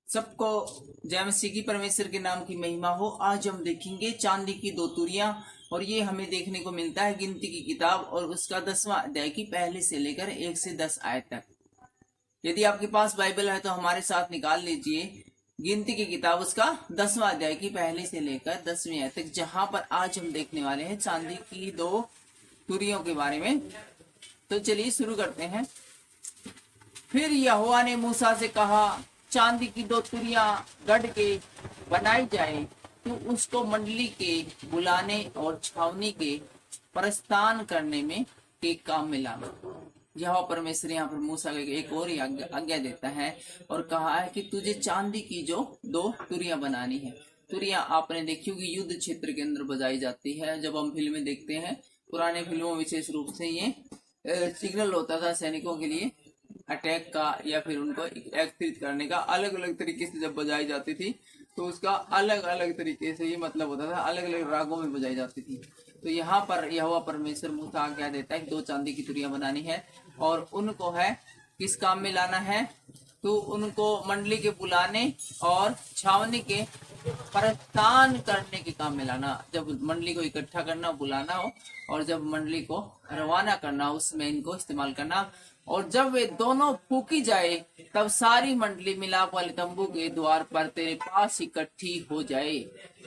सबको जय मसीह की परमेश्वर के नाम की महिमा हो। आज हम देखेंगे चांदी की दो तुरियां, और ये हमें देखने को मिलता है गिनती की किताब और उसका 10वां अध्याय की पहले से लेकर 1 से 10 आयत तक। यदि आपके पास बाइबल है तो हमारे साथ निकाल लीजिए गिनती की किताब उसका 10वां अध्याय की पहले से लेकर 10वीं आयत तक, जहां पर आज हम देखने वाले हैं चांदी की दो तुरियों के बारे में। तो चलिए शुरू करते हैं। फिर यहोवा ने मूसा से कहा, चांदी की दो तुरियां गढ़ के बनाई जाए, तू उसको मंडली के बुलाने और छावनी के प्रस्थान करने में के काम में लाना। यहोवा परमेश्वर यहाँ पर मूसा को एक और आज्ञा देता है और कहा है कि तुझे चांदी की जो दो तुरियां बनानी है। तुरियां आपने देखी होगी युद्ध क्षेत्र के अंदर बजाई जाती है। जब हम फिल्में देखते हैं, पुराने फिल्मों विशेष रूप से ये सिग्नल होता था सैनिकों के लिए अटैक का या फिर उनको एकत्रित करने का। अलग अलग तरीके से जब बजाई जाती थी तो उसका अलग अलग तरीके से ये मतलब होता था, अलग अलग रागों में बजाई जाती थी। तो यहाँ पर यहोवा परमेश्वर मूसा आज्ञा देता है कि दो चांदी की तुरियां बनानी है और उनको है किस काम में लाना है, तो उनको मंडली के बुलाने और छावनी के प्रस्थान करने के काम में लाना। जब मंडली को इकट्ठा करना, बुलाना हो, और जब मंडली को रवाना करना, उसमें इनको इस्तेमाल करना। और जब वे दोनों फूकी जाए तब सारी मंडली मिलाप वाले तंबू के द्वार पर तेरे पास इकट्ठी हो जाए।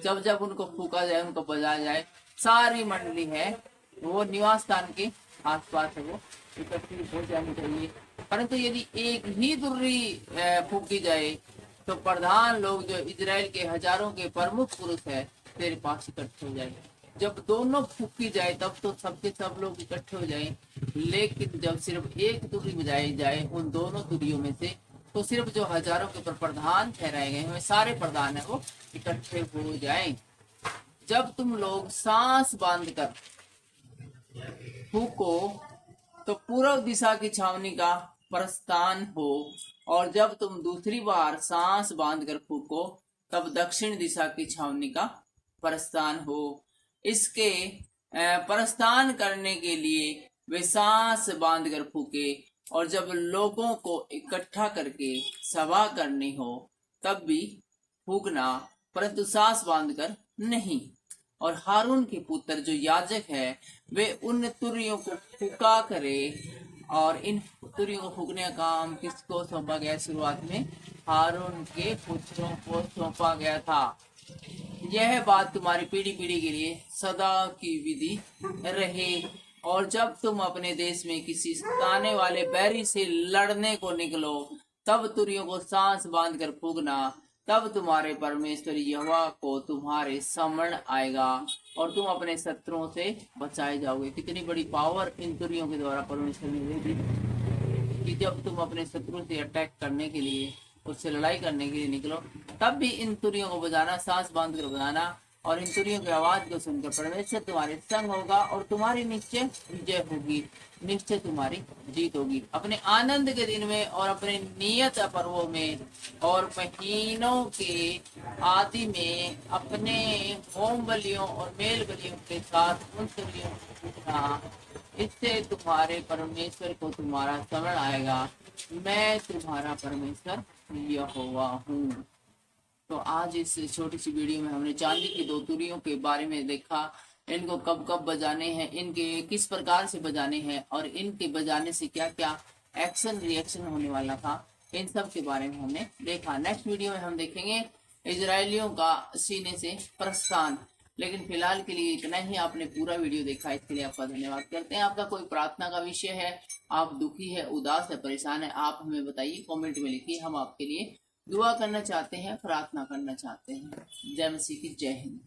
जब जब उनको फूका जाए, उनको बजाया जाए, सारी मंडली है वो निवास स्थान के आसपास है वो इकट्ठी हो जानी चाहिए। परंतु यदि एक ही तुरही फूकी जाए तो प्रधान लोग जो इजराइल के हजारों के प्रमुख पुरुष है तेरे पास इकट्ठे हो जाए। जब दोनों फूकी जाए तब तो सबके सब लोग इकट्ठे हो जाए, लेकिन जब सिर्फ एक तुरही बजाई जाए उन दोनों तुरियों में से, तो सिर्फ जो हजारों के ऊपर प्रधान ठहराए गए हैं, सारे प्रधान है वो इकट्ठे हो जाएं। जब तुम लोग सांस बांध कर फूको तो पूर्व दिशा की छावनी का प्रस्थान हो, और जब तुम दूसरी बार सांस बांधकर फूको तब दक्षिण दिशा की छावनी का प्रस्थान हो। इसके प्रस्थान करने के लिए वे सांस बांधकर फूके, और जब लोगों को इकट्ठा करके सभा करनी हो तब भी फूकना, परंतु सांस बांधकर नहीं। और हारून के पुत्र जो याजक है वे उन तुरियों को फूका करे। और इन तुरियों को फूकने का काम किसको सौंपा गया? शुरुआत में हारून के पुत्रों को सौंपा गया था। यह बात तुम्हारी पीढ़ी पीढ़ी के लिए सदा की विधि रहे। और जब तुम अपने देश में किसी सताने वाले बैरी से लड़ने को निकलो तब तुरियों को सांस बांधकर फूकना, तब तुम्हारे परमेश्वर यहोवा को तुम्हारे समण आएगा और तुम अपने शत्रुओं से बचाए जाओगे। कितनी बड़ी पावर इन तुरियों के द्वारा परमेश्वर ने दे दी कि जब तुम अपने शत्रु से अटैक करने के लिए, उससे लड़ाई करने के लिए निकलो, तब भी इन तुरियों को बजाना, सांस बांध कर बजाना। और इन तुरियों की आवाज को सुनकर परमेश्वर तुम्हारे संग होगा और तुम्हारी निश्चय विजय होगी, निश्चय तुम्हारी जीत होगी। अपने आनंद के दिन में और अपने नियत पर्वों में और महीनों के आदि में अपने होम बलियों और मेल बलियों के साथ उन तुरियों को पूछना, इससे तुम्हारे परमेश्वर को तुम्हारा समझ आएगा। मैं तुम्हारा परमेश्वर यहोवा हूँ। तो आज इस छोटी सी वीडियो में हमने चांदी की दो तुरियों के बारे में देखा। इनको कब कब बजाने हैं, इनके किस प्रकार से बजाने हैं, और इनके बजाने से क्या क्या एक्शन रिएक्शन होने वाला था, इन सब के बारे में हमने देखा। नेक्स्ट वीडियो में हम देखेंगे इजरायलियों का सीने से प्रस्थान। लेकिन फिलहाल के लिए इतना ही। आपने पूरा वीडियो देखा, इसके लिए आपका धन्यवाद करते हैं। आपका कोई प्रार्थना का विषय है, आप दुखी है, उदास है, परेशान है, आप हमें बताइए, कमेंट में लिखिए। हम आपके लिए दुआ करना चाहते हैं, प्रार्थना करना चाहते हैं। जय मसीह की जय हिंद।